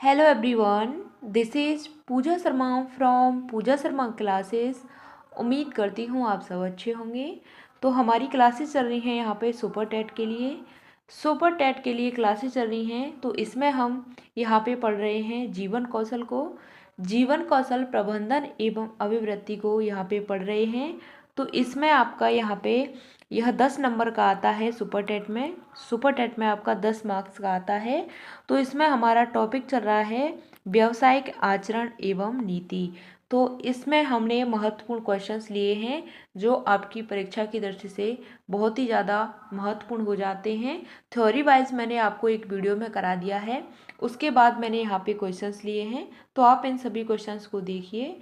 Hello everyone, this is Pooja Sharma from Pooja Sharma classes. उम्मीद करती हूँ आप सब अच्छे होंगे। तो हमारी क्लासेस चल रही हैं यहाँ पे सुपर टेट के लिए क्लासेस चल रही हैं। तो इसमें हम यहाँ पे पढ़ रहे हैं जीवन कौशल प्रबंधन एवं अभिवृत्ति को यहाँ पे पढ़ रहे हैं। तो इसमें आपका यहाँ पे यह 10 नंबर का आता है। सुपर टेट में आपका 10 मार्क्स का आता है। तो इसमें हमारा टॉपिक चल रहा है व्यावसायिक आचरण एवं नीति। तो इसमें हमने महत्वपूर्ण क्वेश्चंस लिए हैं जो आपकी परीक्षा की दृष्टि से बहुत ही ज़्यादा महत्वपूर्ण हो जाते हैं। थ्योरी वाइज मैंने आपको एक वीडियो में करा दिया है, उसके बाद मैंने यहाँ पे क्वेश्चंस लिए हैं। तो आप इन सभी क्वेश्चंस को देखिए।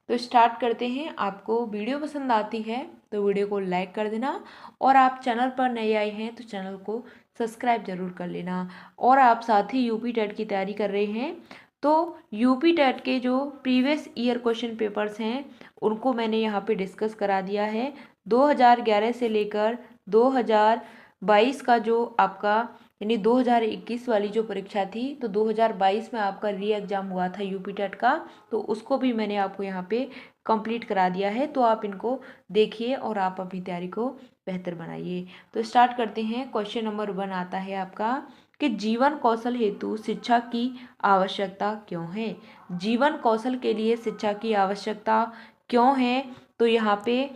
तो स्टार्ट करते हैं। आपको वीडियो पसंद आती है तो वीडियो को लाइक कर देना, और आप चैनल पर नए आए हैं तो चैनल को सब्सक्राइब जरूर कर लेना। और आप साथ ही यूपी टेट की तैयारी कर रहे हैं तो यूपी टेट के जो प्रीवियस ईयर क्वेश्चन पेपर्स हैं उनको मैंने यहाँ पे डिस्कस करा दिया है। 2011 से लेकर 2022 का जो आपका यानी 2021 वाली जो परीक्षा थी, तो 2022 में आपका री एग्ज़ाम हुआ था यूपी टेट का, तो उसको भी मैंने आपको यहाँ पे कंप्लीट करा दिया है। तो आप इनको देखिए और आप अपनी तैयारी को बेहतर बनाइए। तो स्टार्ट करते हैं। क्वेश्चन नंबर 1 आता है आपका कि जीवन कौशल हेतु शिक्षा की आवश्यकता क्यों है। जीवन कौशल के लिए शिक्षा की आवश्यकता क्यों है? तो यहाँ पे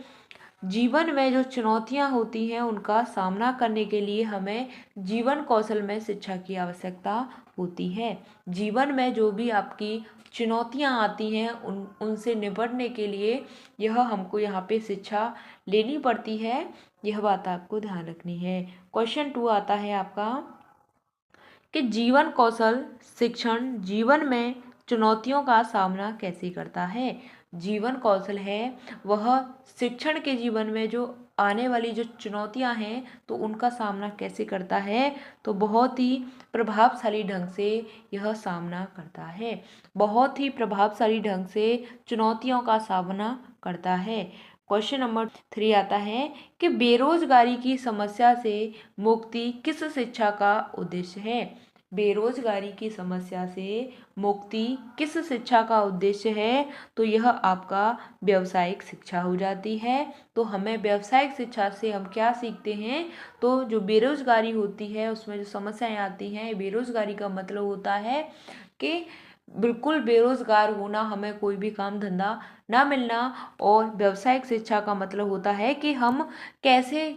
जीवन में जो चुनौतियाँ होती हैं उनका सामना करने के लिए हमें जीवन कौशल में शिक्षा की आवश्यकता होती है। जीवन में जो भी आपकी चुनौतियाँ आती हैं उनसे निपटने के लिए यह हमको यहाँ पे शिक्षा लेनी पड़ती है। यह बात आपको ध्यान रखनी है। क्वेश्चन 2 आता है आपका कि जीवन कौशल शिक्षण जीवन में चुनौतियों का सामना कैसे करता है। जीवन कौशल है वह शिक्षण के जीवन में जो आने वाली जो चुनौतियां हैं तो उनका सामना कैसे करता है। तो बहुत ही प्रभावशाली ढंग से यह सामना करता है, बहुत ही प्रभावशाली ढंग से चुनौतियों का सामना करता है। क्वेश्चन नंबर 3 आता है कि बेरोजगारी की समस्या से मुक्ति किस शिक्षा का उद्देश्य है। बेरोजगारी की समस्या से मुक्ति किस शिक्षा का उद्देश्य है। तो यह आपका व्यावसायिक शिक्षा हो जाती है। तो हमें व्यावसायिक शिक्षा से हम क्या सीखते हैं, तो जो बेरोजगारी होती है उसमें जो समस्याएं आती हैं, बेरोजगारी का मतलब होता है कि बिल्कुल बेरोजगार होना, हमें कोई भी काम धंधा ना मिलना। और व्यावसायिक शिक्षा का मतलब होता है कि हम कैसे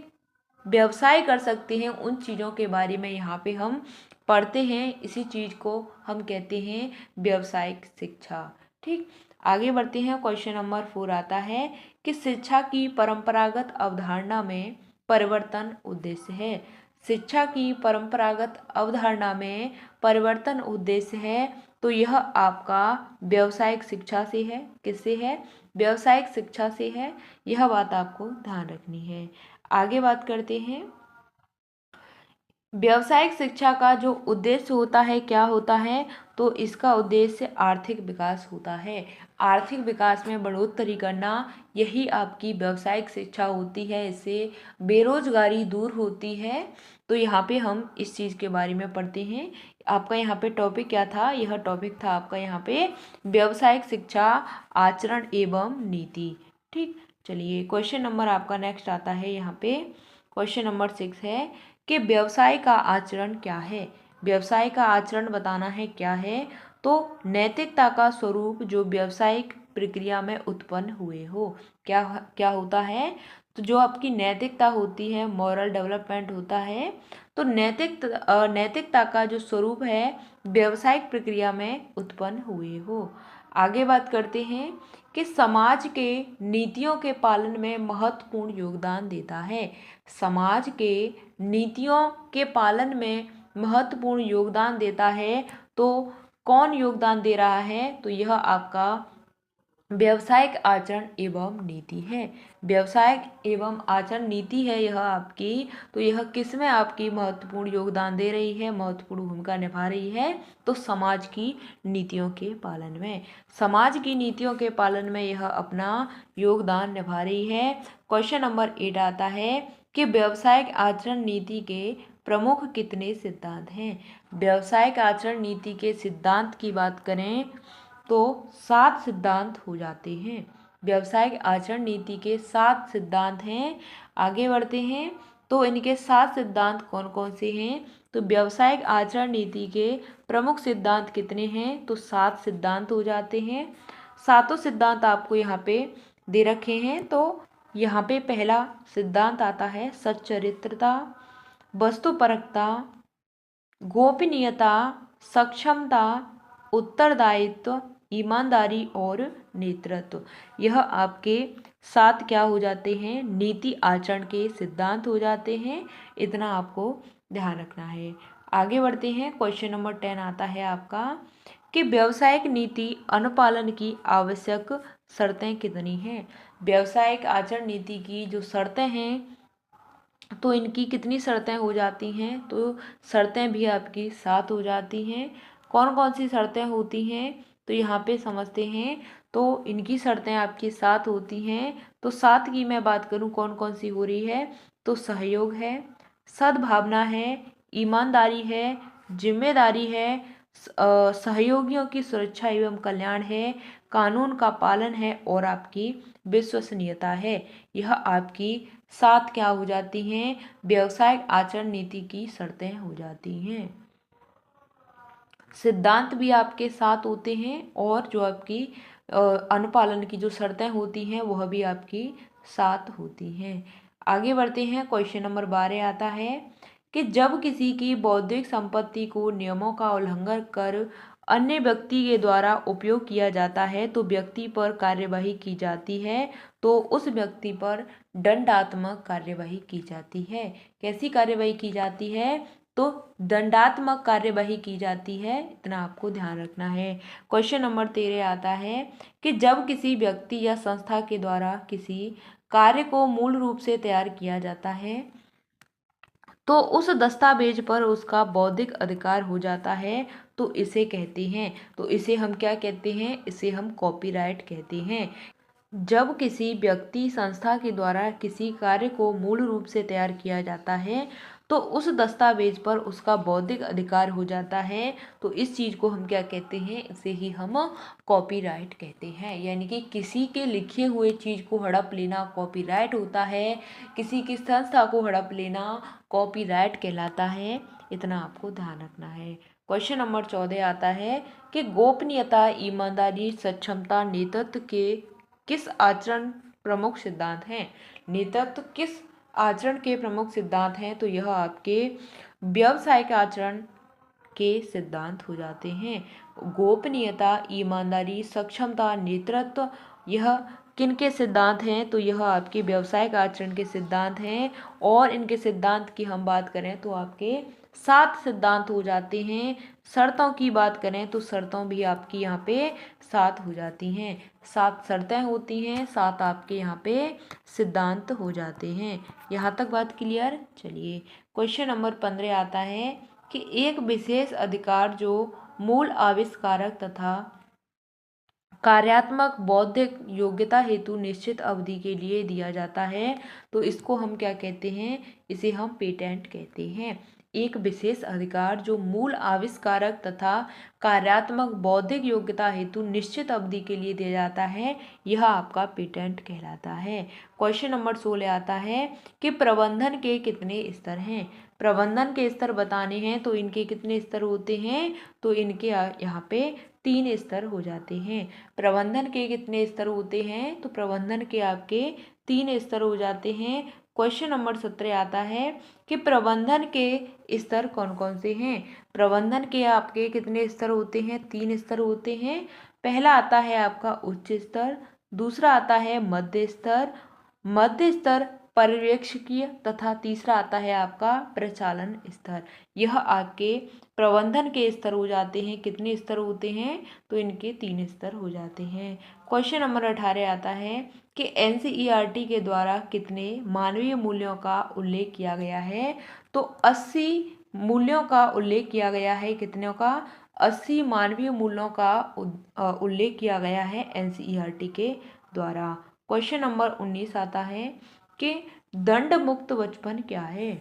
व्यवसाय कर सकते हैं, उन चीज़ों के बारे में यहाँ पे हम पढ़ते हैं। इसी चीज़ को हम कहते हैं व्यावसायिक शिक्षा। ठीक, आगे बढ़ते हैं। क्वेश्चन नंबर 4 आता है कि शिक्षा की परंपरागत अवधारणा में परिवर्तन उद्देश्य है। शिक्षा की परंपरागत अवधारणा में परिवर्तन उद्देश्य है। तो यह आपका व्यावसायिक शिक्षा से है। किससे है? व्यावसायिक शिक्षा से है। यह बात आपको ध्यान रखनी है। आगे बात करते हैं। व्यावसायिक शिक्षा का जो उद्देश्य होता है क्या होता है, तो इसका उद्देश्य आर्थिक विकास होता है। आर्थिक विकास में बढ़ोतरी करना, यही आपकी व्यावसायिक शिक्षा होती है। इससे बेरोजगारी दूर होती है। तो यहाँ पे हम इस चीज़ के बारे में पढ़ते हैं। आपका यहाँ पे टॉपिक क्या था? यह टॉपिक था आपका यहाँ पे व्यावसायिक शिक्षा आचरण एवं नीति। ठीक, चलिए क्वेश्चन नंबर आपका नेक्स्ट आता है यहाँ पे। क्वेश्चन नंबर 6 है कि व्यवसाय का आचरण क्या है। व्यवसाय का आचरण बताना है क्या है। तो नैतिकता का स्वरूप जो व्यावसायिक प्रक्रिया में उत्पन्न हुए हो। क्या क्या होता है? तो जो आपकी नैतिकता होती है, मॉरल डेवलपमेंट होता है। तो नैतिकता का जो स्वरूप है व्यावसायिक प्रक्रिया में उत्पन्न हुए हो। आगे बात करते हैं कि समाज के नीतियों के पालन में महत्वपूर्ण योगदान देता है। समाज के नीतियों के पालन में महत्वपूर्ण योगदान देता है। तो कौन योगदान दे रहा है? तो यह आपका व्यावसायिक आचरण एवं नीति है। व्यावसायिक एवं आचरण नीति है यह आपकी। तो यह किस में आपकी महत्वपूर्ण योगदान दे रही है, महत्वपूर्ण भूमिका निभा रही है? तो समाज की नीतियों के पालन में। समाज की नीतियों के पालन में यह अपना योगदान निभा रही है। क्वेश्चन नंबर 8 आता है कि व्यावसायिक आचरण नीति के प्रमुख कितने सिद्धांत हैं? व्यावसायिक आचरण नीति के सिद्धांत की बात करें तो 7 सिद्धांत हो जाते हैं। व्यावसायिक आचरण नीति के 7 सिद्धांत हैं। आगे बढ़ते हैं तो इनके 7 सिद्धांत कौन कौन से हैं? तो व्यावसायिक आचरण नीति के प्रमुख सिद्धांत कितने हैं? तो 7 सिद्धांत हो जाते हैं। सातों सिद्धांत आपको यहाँ पे दे रखे हैं। तो यहाँ पे पहला सिद्धांत आता है सच्चरित्रता, वस्तुपरकता, गोपनीयता, सक्षमता, उत्तरदायित्व, ईमानदारी और नेतृत्व। यह आपके 7 क्या हो जाते हैं? नीति आचरण के सिद्धांत हो जाते हैं। इतना आपको ध्यान रखना है। आगे बढ़ते हैं। क्वेश्चन नंबर 10 आता है आपका कि व्यावसायिक नीति अनुपालन की आवश्यक शर्तें कितनी हैं? व्यावसायिक आचरण नीति की जो शर्तें हैं तो इनकी कितनी शर्तें हो जाती हैं? तो शर्तें भी आपकी 7 हो जाती हैं। कौन कौन सी शर्तें होती हैं? तो यहाँ पे समझते हैं। तो इनकी शर्तें आपकी 7 होती हैं। तो 7 की मैं बात करूँ कौन कौन सी हो रही है? तो सहयोग है, सद्भावना है, ईमानदारी है, जिम्मेदारी है, सहयोगियों की सुरक्षा एवं कल्याण है, कानून का पालन है और आपकी विश्वसनीयता है। यह आपकी 7 क्या हो जाती हैं? व्यावसायिक आचरण नीति की शर्तें हो जाती हैं। सिद्धांत भी आपके 7 होते हैं और जो आपकी अनुपालन की जो शर्तें होती हैं वह भी आपकी 7 होती हैं। आगे बढ़ते हैं। क्वेश्चन नंबर 12 आता है कि जब किसी की बौद्धिक संपत्ति को नियमों का उल्लंघन कर अन्य व्यक्ति के द्वारा उपयोग किया जाता है तो व्यक्ति पर कार्यवाही की जाती है। तो उस व्यक्ति पर दंडात्मक कार्यवाही की जाती है। कैसी कार्यवाही की जाती है? तो दंडात्मक कार्यवाही की जाती है। इतना आपको ध्यान रखना है। क्वेश्चन नंबर 13 आता है कि जब किसी व्यक्ति या संस्था के द्वारा किसी कार्य को मूल रूप से तैयार किया जाता है तो उस दस्तावेज पर उसका बौद्धिक अधिकार हो जाता है तो इसे कहते हैं, तो इसे हम क्या कहते हैं? इसे हम कॉपीराइट कहते हैं। जब किसी व्यक्ति संस्था के द्वारा किसी कार्य को मूल रूप से तैयार किया जाता है तो उस दस्तावेज पर उसका बौद्धिक अधिकार हो जाता है तो इस चीज़ को हम क्या कहते हैं? इसे ही हम कॉपीराइट कहते हैं। यानी कि किसी के लिखे हुए चीज़ को हड़प लेना कॉपीराइट होता है, किसी की संस्था को हड़प लेना कॉपीराइट कहलाता है। इतना आपको ध्यान रखना है। क्वेश्चन नंबर 14 आता है कि गोपनीयता, ईमानदारी, सक्षमता, नेतृत्व के किस आचरण प्रमुख सिद्धांत हैं? नेतृत्व किस आचरण के प्रमुख सिद्धांत हैं? तो यह आपके व्यावसायिक आचरण के सिद्धांत हो जाते हैं। गोपनीयता, ईमानदारी, सक्षमता, नेतृत्व यह किनके सिद्धांत हैं? तो यह आपके व्यावसायिक आचरण के सिद्धांत हैं। और इनके सिद्धांत की हम बात करें तो आपके 7 सिद्धांत हो जाते हैं। शर्तों की बात करें तो शर्तों भी आपकी यहाँ पे 7 हो जाती हैं। 7 शर्तें होती हैं, 7 आपके यहाँ पे सिद्धांत हो जाते हैं। यहाँ तक बात क्लियर? चलिए क्वेश्चन नंबर 15 आता है कि एक विशेष अधिकार जो मूल आविष्कारक तथा कार्यात्मक बौद्धिक योग्यता हेतु निश्चित अवधि के लिए दिया जाता है तो इसको हम क्या कहते हैं? इसे हम पेटेंट कहते हैं। एक विशेष अधिकार जो मूल आविष्कारक तथा कार्यात्मक बौद्धिक योग्यता हेतु निश्चित अवधि के लिए दिया जाता है यह आपका पेटेंट कहलाता है। क्वेश्चन नंबर 16 आता है कि प्रबंधन के कितने स्तर हैं? प्रबंधन के स्तर बताने हैं तो इनके कितने स्तर होते हैं? तो इनके यहाँ पे 3 स्तर हो जाते हैं। प्रबंधन के कितने स्तर होते हैं? तो प्रबंधन के आपके 3 स्तर हो जाते हैं। क्वेश्चन नंबर 17 आता है कि प्रबंधन के स्तर कौन कौन से हैं? प्रबंधन के आपके कितने स्तर होते हैं? 3 स्तर होते हैं। पहला आता है आपका उच्च स्तर, दूसरा आता है मध्य स्तर पर्यवेक्षकीय तथा तीसरा आता है आपका प्रचालन स्तर। यह आपके प्रबंधन के स्तर हो जाते हैं। कितने स्तर होते हैं? तो इनके 3 स्तर हो जाते हैं। क्वेश्चन नंबर 18 आता है कि एनसीईआरटी के द्वारा कितने मानवीय मूल्यों का उल्लेख किया गया है? तो 80 मूल्यों का उल्लेख किया गया है। कितनों का? 80 मानवीय मूल्यों का उल्लेख किया गया है एनसीईआरटी के द्वारा। क्वेश्चन नंबर 19 आता है कि दंड मुक्त बचपन क्या है?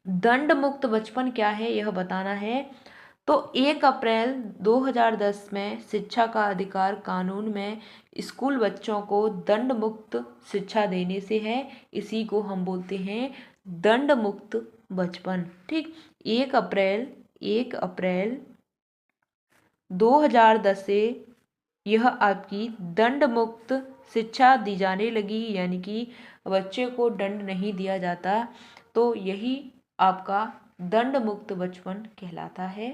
दंड मुक्त बचपन क्या है यह बताना है। तो 1 अप्रैल 2010 में शिक्षा का अधिकार कानून में स्कूल बच्चों को दंड मुक्त शिक्षा देने से है, इसी को हम बोलते हैं दंड मुक्त बचपन। ठीक, 1 अप्रैल 2010 से यह आपकी दंड मुक्त शिक्षा दी जाने लगी, यानी कि बच्चे को दंड नहीं दिया जाता, तो यही आपका दंड मुक्त बचपन कहलाता है।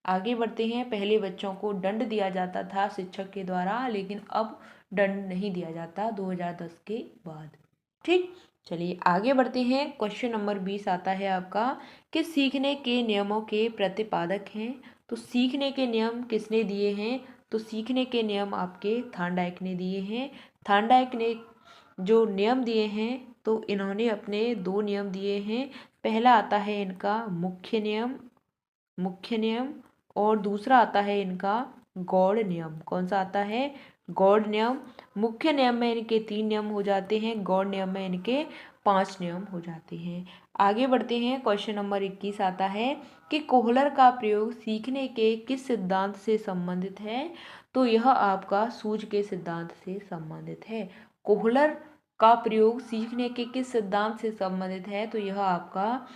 आगे बढ़ते हैं। पहले बच्चों को दंड दिया जाता था शिक्षक के द्वारा, लेकिन अब दंड नहीं दिया जाता 2010 के बाद। ठीक, चलिए आगे बढ़ते हैं। क्वेश्चन नंबर 20 आता है आपका कि सीखने के नियमों के प्रतिपादक हैं। तो सीखने के नियम किसने दिए हैं? तो सीखने के नियम आपके थार्नडाइक ने दिए हैं। थार्नडाइक ने जो नियम दिए हैं, तो इन्होंने अपने 2 नियम दिए हैं। पहला आता है इनका मुख्य नियम और दूसरा आता है इनका गौड़ नियम। कौन सा आता है? गौड़ नियम। मुख्य नियम में इनके 3 नियम हो जाते हैं, गौड़ नियम में इनके 5 नियम हो जाते हैं। आगे बढ़ते हैं। क्वेश्चन नंबर 21 आता है कि कोहलर का प्रयोग सीखने के किस सिद्धांत से संबंधित है? तो यह आपका सूझ के सिद्धांत से संबंधित है। कोहलर का प्रयोग सीखने के किस सिद्धांत से संबंधित है? तो यह आपका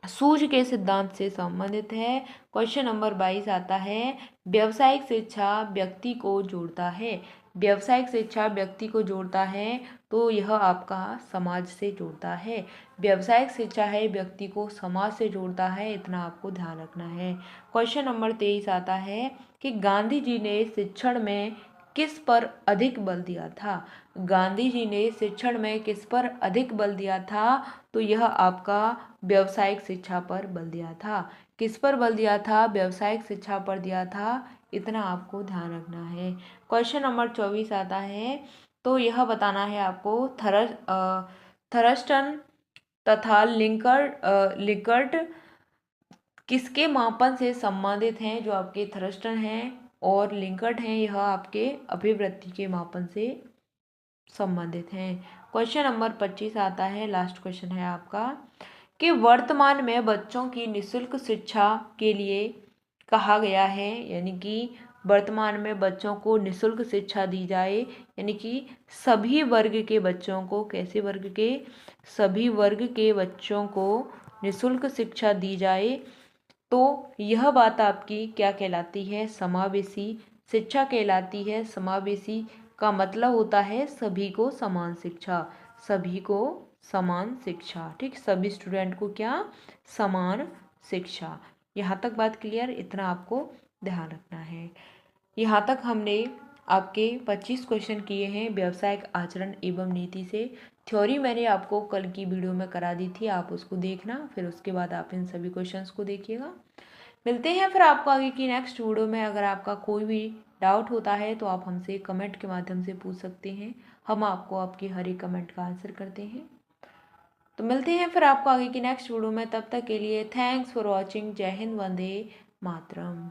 सूझ के सिद्धांत से संबंधित है। क्वेश्चन नंबर 22 आता है व्यावसायिक शिक्षा व्यक्ति को जोड़ता है। व्यावसायिक शिक्षा व्यक्ति को जोड़ता है, तो यह आपका समाज से जोड़ता है। व्यावसायिक शिक्षा है व्यक्ति को समाज से जोड़ता है, इतना आपको ध्यान रखना है। क्वेश्चन नंबर 23 आता है कि गांधी जी ने शिक्षण में किस पर अधिक बल दिया था? गांधी जी ने शिक्षण में किस पर अधिक बल दिया था? तो यह आपका व्यावसायिक शिक्षा पर बल दिया था। किस पर बल दिया था? व्यावसायिक शिक्षा पर दिया था, इतना आपको ध्यान रखना है। क्वेश्चन नंबर 24 आता है, तो यह बताना है आपको थरस्टन तथा लिंकर्ट किसके मापन से संबंधित हैं? जो आपके थरस्टन हैं और लिंकर्ट हैं, यह आपके अभिवृद्धि के मापन से संबंधित हैं। क्वेश्चन नंबर 25 आता है, लास्ट क्वेश्चन है आपका कि वर्तमान में बच्चों की निःशुल्क शिक्षा के लिए कहा गया है, यानी कि वर्तमान में बच्चों को निःशुल्क शिक्षा दी जाए, यानी कि सभी वर्ग के बच्चों को, कैसे वर्ग के? सभी वर्ग के बच्चों को निःशुल्क शिक्षा दी जाए, तो यह बात आपकी क्या कहलाती है? समावेशी शिक्षा कहलाती है। समावेशी का मतलब होता है सभी को समान शिक्षा, सभी को समान शिक्षा। ठीक, सभी स्टूडेंट को क्या? समान शिक्षा। यहाँ तक बात क्लियर? इतना आपको ध्यान रखना है। यहाँ तक हमने आपके 25 क्वेश्चन किए हैं व्यावसायिक आचरण एवं नीति से। थ्योरी मैंने आपको कल की वीडियो में करा दी थी, आप उसको देखना, फिर उसके बाद आप इन सभी क्वेश्चंस को देखिएगा। मिलते हैं फिर आपको आगे की नेक्स्ट वीडियो में। अगर आपका कोई भी डाउट होता है तो आप हमसे कमेंट के माध्यम से पूछ सकते हैं, हम आपको आपके हर एक कमेंट का आंसर करते हैं। तो मिलते हैं फिर आपको आगे की नेक्स्ट वीडियो में, तब तक के लिए थैंक्स फॉर वॉचिंग। जय हिंद, वंदे मातरम।